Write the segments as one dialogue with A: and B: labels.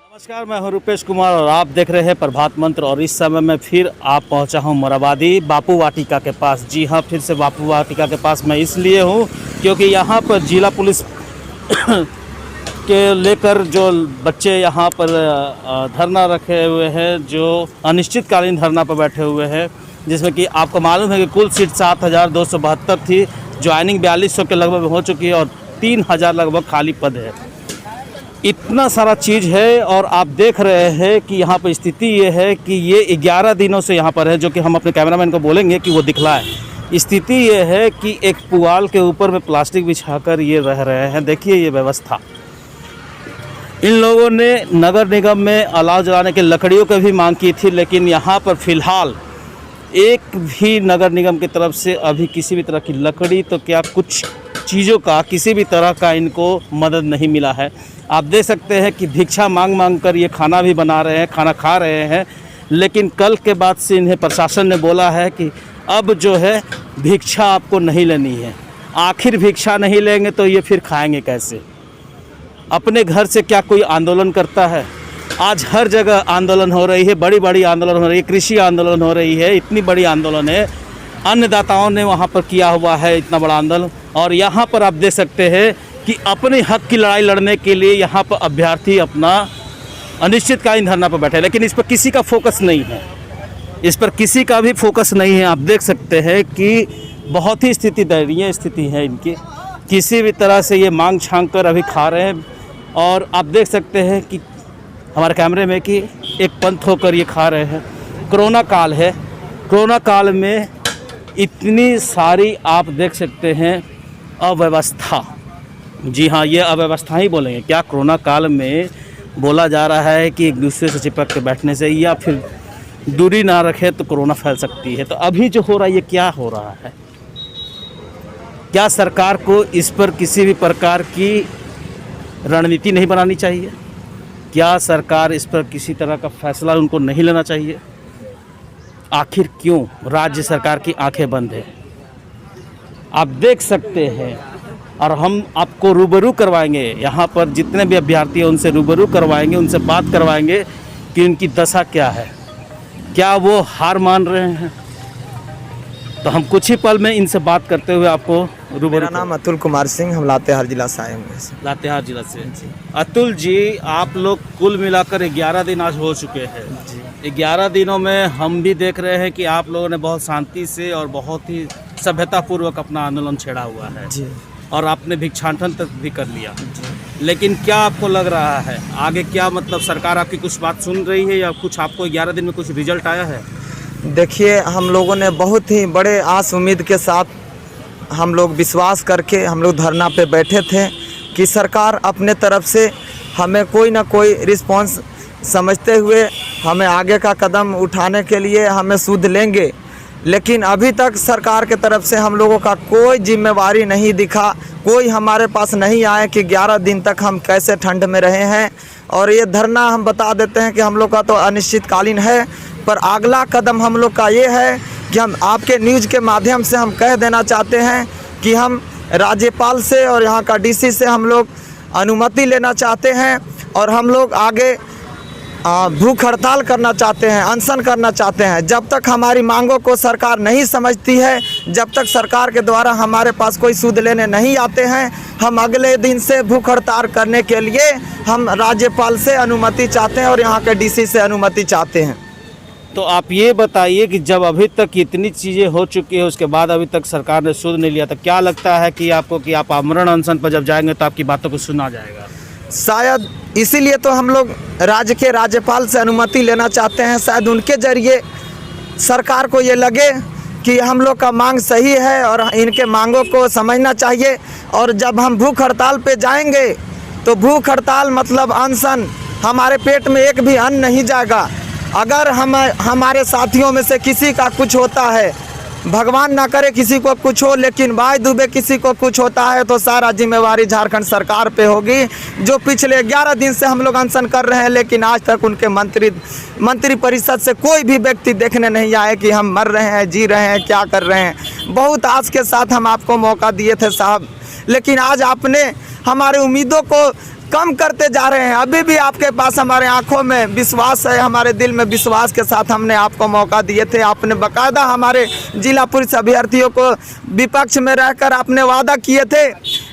A: नमस्कार, मैं हूं रूपेश कुमार और आप देख रहे हैं प्रभात मंत्र। और इस समय मैं फिर आप पहुंचा हूं मोराबादी बापू वाटिका के पास। जी हां, फिर से बापू वाटिका के पास मैं इसलिए हूं क्योंकि यहां पर जिला पुलिस के लेकर जो बच्चे यहां पर धरना रखे हुए हैं, जो अनिश्चितकालीन धरना पर बैठे हुए हैं, जिसमें कि आपको मालूम है कि कुल सीट 7,272 थी, ज्वाइनिंग 4200 के लगभग हो चुकी है और 3,000 लगभग खाली पद है। इतना सारा चीज़ है और आप देख रहे हैं कि यहाँ पर स्थिति ये है कि ये 11 दिनों से यहाँ पर है, जो कि हम अपने कैमरामैन को बोलेंगे कि वो दिखलाए। स्थिति ये है कि एक पुआल के ऊपर में प्लास्टिक बिछाकर ये रह रहे हैं। देखिए ये व्यवस्था। इन लोगों ने नगर निगम में अलाव जलाने के लकड़ियों की भी मांग की थी, लेकिन यहाँ पर फ़िलहाल एक भी नगर निगम की तरफ से अभी किसी भी तरह की लकड़ी तो क्या कुछ चीज़ों का किसी भी तरह का इनको मदद नहीं मिला है। आप देख सकते हैं कि भिक्षा मांग कर ये खाना भी बना रहे हैं, खाना खा रहे हैं, लेकिन कल के बाद से इन्हें प्रशासन ने बोला है कि अब जो है भिक्षा आपको नहीं लेनी है। आखिर भिक्षा नहीं लेंगे तो ये फिर खाएंगे कैसे? अपने घर से क्या कोई आंदोलन करता है? आज हर जगह आंदोलन हो रही है, बड़ी बड़ी आंदोलन हो रही है, कृषि आंदोलन हो रही है, इतनी बड़ी आंदोलन है। अन्नदाताओं ने वहाँ पर किया हुआ है इतना बड़ा आंदोलन। और यहाँ पर आप देख सकते हैं कि अपने हक की लड़ाई लड़ने के लिए यहाँ पर अभ्यर्थी अपना अनिश्चितकालीन धरना पर बैठे, लेकिन इस पर किसी का फोकस नहीं है। इस पर किसी का भी फोकस नहीं है। आप देख सकते हैं कि बहुत ही स्थिति दयनीय स्थिति है इनकी। किसी भी तरह से ये मांग छांग कर अभी खा रहे हैं। और आप देख सकते हैं कि हमारे कैमरे में कि एक पंथ होकर ये खा रहे हैं। कोरोना काल है, कोरोना काल में इतनी सारी आप देख सकते हैं अव्यवस्था। जी हाँ, ये अव्यवस्था ही बोलेंगे क्या? कोरोना काल में बोला जा रहा है कि एक दूसरे से चिपक के बैठने से या फिर दूरी ना रखे तो कोरोना फैल सकती है। तो अभी जो हो रहा है ये क्या हो रहा है? क्या सरकार को इस पर किसी भी प्रकार की रणनीति नहीं बनानी चाहिए? क्या सरकार इस पर किसी तरह का फैसला उनको नहीं लेना चाहिए? आखिर क्यों राज्य सरकार की आंखें बंद है? आप देख सकते हैं और हम आपको रूबरू करवाएंगे। यहाँ पर जितने भी अभ्यर्थी हैं उनसे रूबरू करवाएंगे, उनसे बात करवाएंगे कि उनकी दशा क्या है, क्या वो हार मान रहे हैं। तो हम कुछ ही पल में इनसे बात करते हुए आपको रूबरू।
B: मेरा नाम अतुल कुमार सिंह, हम लातेहार जिला से आए हुए हैं।
A: लातेहार जिला से। अतुल जी, आप लोग कुल मिलाकर 11 दिन आज हो चुके हैं जी। 11 दिनों में हम भी देख रहे हैं कि आप लोगों ने बहुत शांति से और बहुत ही सभ्यतापूर्वक अपना आंदोलन छेड़ा हुआ है जी। और आपने भिक्षाटन तक भी कर लिया जी। लेकिन क्या आपको लग रहा है आगे क्या, मतलब सरकार आपकी कुछ बात सुन रही है या कुछ आपको 11 दिन में कुछ रिजल्ट आया है?
B: देखिए, हम लोगों ने बहुत ही बड़े आस उम्मीद के साथ हम लोग विश्वास करके हम लोग धरना पे बैठे थे कि सरकार अपने तरफ से हमें कोई ना कोई रिस्पांस समझते हुए हमें आगे का कदम उठाने के लिए हमें सुध लेंगे। लेकिन अभी तक सरकार के तरफ से हम लोगों का कोई जिम्मेवारी नहीं दिखा, कोई हमारे पास नहीं आए कि 11 दिन तक हम कैसे ठंड में रहे हैं। और ये धरना हम बता देते हैं कि हम लोग का तो अनिश्चितकालीन है, पर अगला कदम हम लोग का ये है कि हम आपके न्यूज़ के माध्यम से हम कह देना चाहते हैं कि हम राज्यपाल से और यहाँ का डीसी से हम लोग अनुमति लेना चाहते हैं और हम लोग आगे भूख हड़ताल करना चाहते हैं, अनशन करना चाहते हैं। जब तक हमारी मांगों को सरकार नहीं समझती है, जब तक सरकार के द्वारा हमारे पास कोई सूद लेने नहीं आते हैं, हम अगले दिन से भूख हड़ताल करने के लिए हम राज्यपाल से अनुमति चाहते हैं और यहाँ के डीसी से अनुमति चाहते हैं।
A: तो आप ये बताइए कि जब अभी तक इतनी चीज़ें हो चुकी है उसके बाद अभी तक सरकार ने सूद नहीं लिया, तो क्या लगता है कि आपको कि आप आमरण अनशन पर जब जाएंगे तो आपकी बातों को सुना जाएगा?
B: शायद इसीलिए तो हम लोग राज्य के राज्यपाल से अनुमति लेना चाहते हैं। शायद उनके जरिए सरकार को ये लगे कि हम लोग का मांग सही है और इनके मांगों को समझना चाहिए। और जब हम भूख हड़ताल पे जाएंगे तो भूख हड़ताल मतलब अनशन, हमारे पेट में एक भी अन्न नहीं जाएगा। अगर हमारे साथियों में से किसी का कुछ होता है भगवान ना करे किसी को कुछ हो, लेकिन भाई दुबे किसी को कुछ होता है तो सारा जिम्मेवारी झारखंड सरकार पे होगी। जो पिछले 11 दिन से हम लोग अनशन कर रहे हैं, लेकिन आज तक उनके मंत्री परिषद से कोई भी व्यक्ति देखने नहीं आए कि हम मर रहे हैं, जी रहे हैं, क्या कर रहे हैं। बहुत आस के साथ हम आपको मौका दिए थे साहब, लेकिन आज आपने हमारे उम्मीदों को कम करते जा रहे हैं। अभी भी आपके पास हमारे आंखों में विश्वास है, हमारे दिल में विश्वास के साथ हमने आपको मौका दिए थे। आपने बाकायदा हमारे जिला पुलिस अभ्यर्थियों को विपक्ष में रहकर आपने वादा किए थे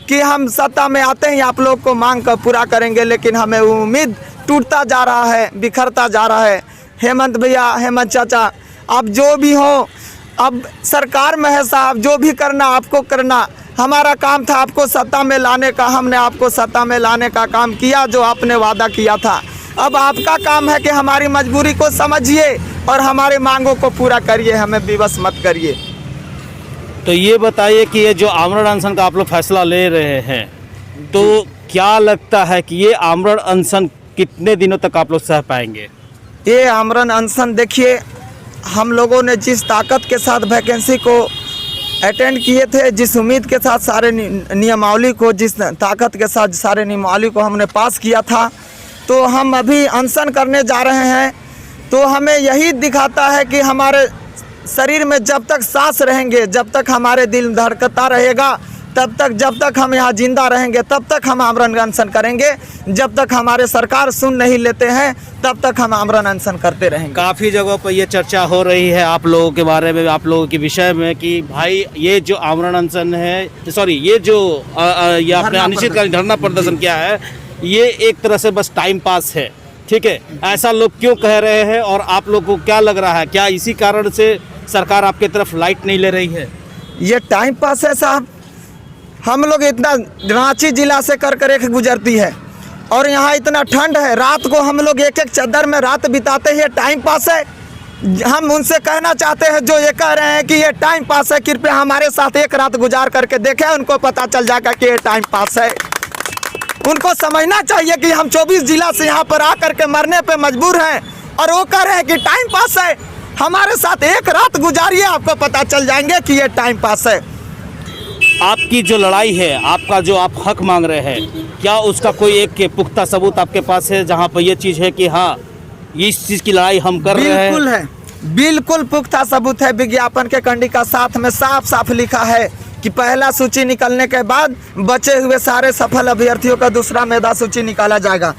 B: कि हम सत्ता में आते ही आप लोग को मांग कर पूरा करेंगे, लेकिन हमें उम्मीद टूटता जा रहा है, बिखरता जा रहा है। हेमंत भैया, हेमंत चाचा, आप जो भी हो, अब सरकार में है साहब, जो भी करना आपको करना। हमारा काम था आपको सत्ता में लाने का, हमने आपको सत्ता में लाने का काम किया जो आपने वादा किया था। अब आपका काम है कि हमारी मजबूरी को समझिए और हमारी मांगों को पूरा करिए, हमें विवश मत करिए।
A: तो ये बताइए कि ये जो आमरण अनशन का आप लोग फैसला ले रहे हैं, तो क्या लगता है कि ये आमरण अनशन कितने दिनों तक आप लोग सह पाएंगे?
B: ये आमरण अनशन देखिए, हम लोगों ने जिस ताकत के साथ वैकेंसी को अटेंड किए थे, जिस उम्मीद के साथ सारे नियमावली को, जिस ताकत के साथ सारे नियमावली को हमने पास किया था, तो हम अभी अनशन करने जा रहे हैं। तो हमें यही दिखाता है कि हमारे शरीर में जब तक सांस रहेंगे, जब तक हमारे दिल धड़कता रहेगा, तब तक, जब तक हम यहाँ जिंदा रहेंगे तब तक हम आमरण अनशन करेंगे। जब तक हमारे सरकार सुन नहीं लेते हैं तब तक हम आमरण अनशन करते रहेंगे।
A: काफ़ी जगहों पर ये चर्चा हो रही है आप लोगों के बारे में, आप लोगों के विषय में, कि भाई ये जो आमरण अनशन है, सॉरी ये जो ये आपने अनिश्चितकालीन धरना प्रदर्शन किया है, ये एक तरह से बस टाइम पास है, ठीक है? ऐसा लोग क्यों कह रहे हैं और आप लोग को क्या लग रहा है, क्या इसी कारण से सरकार आपकी तरफ लाइट नहीं ले रही है?
B: ये टाइम पास है साहब। हम लोग इतना रांची जिला से कर एक गुजरती है और यहाँ इतना ठंड है, रात को हम लोग एक चादर में रात बिताते हैं, टाइम पास है। हम उनसे कहना चाहते हैं जो ये कह रहे हैं कि ये टाइम पास है, कृपया हमारे साथ एक रात गुजार करके देखें, उनको पता चल जाएगा कि ये टाइम पास है। उनको समझना चाहिए कि हम 24 जिला से यहाँ पर आकर के मरने पे मजबूर हैं और वो कह रहे हैं कि टाइम पास है। हमारे साथ एक रात गुजारिए, आपको पता चल जाएंगे कि ये टाइम पास है।
A: आपकी जो लड़ाई है, आपका जो आप हक मांग रहे हैं, क्या उसका कोई एक पुख्ता सबूत आपके पास है जहाँ पर ये चीज़ है कि हाँ इस चीज़ की लड़ाई हम कर रहे हैं?
B: बिल्कुल है, बिल्कुल पुख्ता सबूत है। विज्ञापन के कंडिका साथ में साफ साफ लिखा है कि पहला सूची निकलने के बाद बचे हुए सारे सफल अभ्यर्थियों का दूसरा मेधा सूची निकाला जाएगा।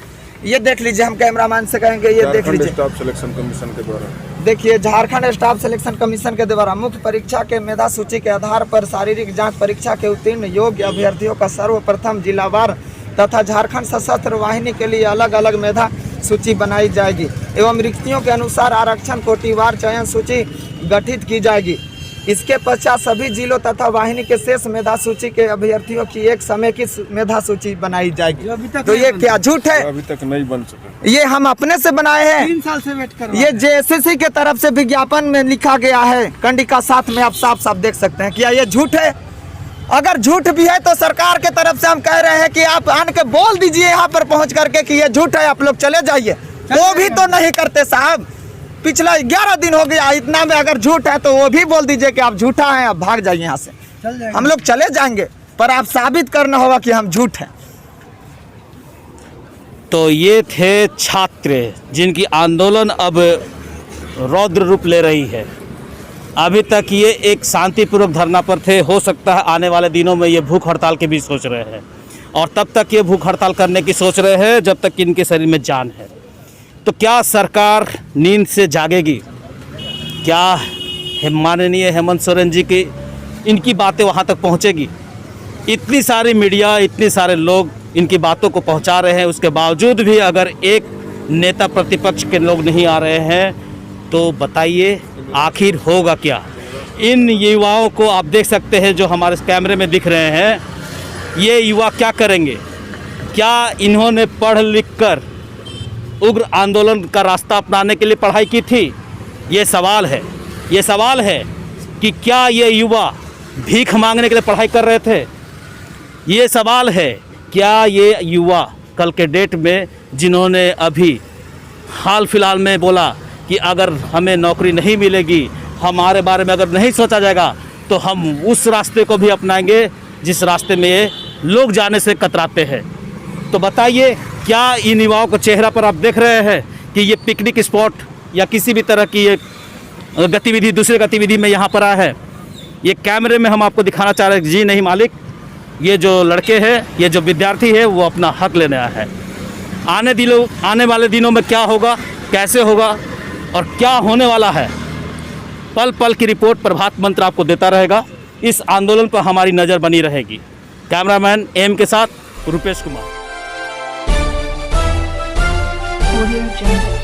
B: ये देख लीजिए, हम कैमरामैन से कहेंगे, ये देख लीजिए,
C: स्टाफ सिलेक्शन कमीशन के द्वारा
B: देखिए, झारखंड स्टाफ सिलेक्शन कमीशन के द्वारा मुख्य परीक्षा के मेधा सूची के आधार पर शारीरिक जांच परीक्षा के उत्तीर्ण योग्य अभ्यर्थियों का सर्वप्रथम जिलावार तथा झारखंड सशस्त्र वाहिनी के लिए अलग अलग मेधा सूची बनाई जाएगी एवं रिक्तियों के अनुसार आरक्षण कोटिवार चयन सूची गठित की जाएगी। इसके पश्चात सभी जिलों तथा वाहिनी के शेष मेधा सूची के अभ्यर्थियों की एक समय की मेधा सूची बनाई जाएगी। तो ये क्या झूठ है?
C: अभी तक नहीं बन सके।
B: ये हम अपने से बनाए हैं,
D: 3 साल से वेट कर।
B: ये जेएसएससी के तरफ से विज्ञापन में लिखा गया है, कंडिका साथ में आप साफ साफ देख सकते हैं। क्या ये झूठ है? अगर झूठ भी है तो सरकार के तरफ से हम कह रहे हैं कि आप आन के बोल दीजिए यहाँ पर पहुँच करके कि ये झूठ है, आप लोग चले जाइए। वो भी तो नहीं करते साहब, पिछला 11 दिन हो गया, इतना में अगर झूठ है तो वो भी बोल दीजिए कि आप झूठा हैं, आप भाग जाइए यहाँ से। हम लोग चले जाएंगे, पर आप साबित करना होगा कि हम झूठ हैं।
A: तो ये थे छात्र जिनकी आंदोलन अब रौद्र रूप ले रही है। अभी तक ये एक शांतिपूर्वक धरना पर थे, हो सकता है आने वाले दिनों में ये भूख हड़ताल की भी सोच रहे हैं, और तब तक ये भूख हड़ताल करने की सोच रहे हैं जब तक इनके शरीर में जान है। तो क्या सरकार नींद से जागेगी? क्या माननीय हेमंत सोरेन जी की इनकी बातें वहाँ तक पहुँचेगी? इतनी सारी मीडिया, इतने सारे लोग इनकी बातों को पहुँचा रहे हैं, उसके बावजूद भी अगर एक नेता प्रतिपक्ष के लोग नहीं आ रहे हैं तो बताइए आखिर होगा क्या? इन युवाओं को आप देख सकते हैं जो हमारे कैमरे में दिख रहे हैं, ये युवा क्या करेंगे? क्या इन्होंने पढ़ लिख कर उग्र आंदोलन का रास्ता अपनाने के लिए पढ़ाई की थी? ये सवाल है। ये सवाल है कि क्या ये युवा भीख मांगने के लिए पढ़ाई कर रहे थे? ये सवाल है। क्या ये युवा कल के डेट में जिन्होंने अभी हाल फिलहाल में बोला कि अगर हमें नौकरी नहीं मिलेगी हमारे बारे में अगर नहीं सोचा जाएगा तो हम उस रास्ते को भी अपनाएंगे जिस रास्ते में ये लोग जाने से कतराते हैं। तो बताइए, क्या इन युवाओं के चेहरा पर आप देख रहे हैं कि ये पिकनिक स्पॉट या किसी भी तरह की ये गतिविधि, दूसरी गतिविधि में यहाँ पर आया है? ये कैमरे में हम आपको दिखाना चाह रहे हैं। जी नहीं मालिक, ये जो लड़के हैं, ये जो विद्यार्थी है, वो अपना हक लेने आया है। आने वाले दिनों में क्या होगा, कैसे होगा और क्या होने वाला है, पल पल की रिपोर्ट प्रभात मंत्र आपको देता रहेगा। इस आंदोलन पर हमारी नज़र बनी रहेगी। कैमरामैन एम के साथ रुपेश कुमार।
D: Audio Jungle.